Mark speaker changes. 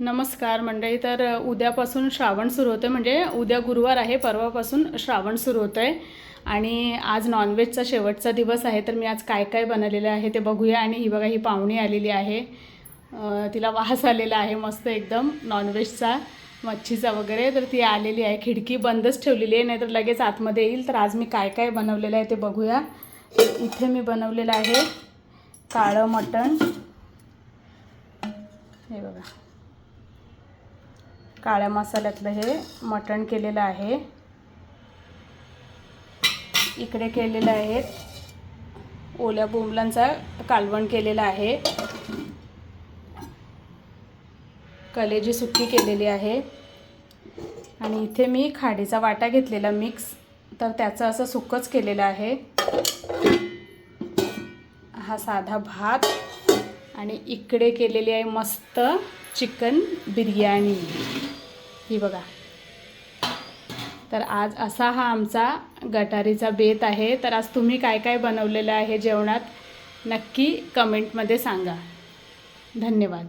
Speaker 1: नमस्कार मंडळी. तर उद्यापासून श्रावण सुरू होतं, म्हणजे उद्या गुरुवार आहे, परवापासून श्रावण सुरू होतं आहे आणि आज नॉनव्हेजचा शेवटचा दिवस आहे. तर मी आज काय काय बनवलेलं आहे ते बघूया. आणि ही बघा, ही पाहुणी आलेली आहे, तिला वास आलेला आहे मस्त एकदम नॉनव्हेजचा, मच्छीचा वगैरे. तर ती आलेली आहे, खिडकी बंदच ठेवलेली आहे, नाहीतर लगेच आतमध्ये येईल. तर आज मी काय काय बनवलेलं आहे ते बघूया. इथे मी बनवलेलं आहे काळं मटण. हे बघा, काळ्या मसाल्यातलं हे मटण केलेलं आहे. इकडे केलेलं आहे ओल्या बोंबलांचा कालवण केलेला आहे. कलेजी सुक्की केलेली आहे. आणि इथे मी खाडीचा वाटा घेतलेला मिक्स, तर त्याचं असं सुक्कच केलेलं आहे. हा साधा भात. आणि इकडे केलेली आहे मस्त चिकन बिर्याणी, ही बघा. तर आज असा हा आमचा गटारीचा बेत आहे. तर आज तुम्ही काय काय बनवलेलं आहे जेवणात नक्की कमेंटमध्ये सांगा. धन्यवाद.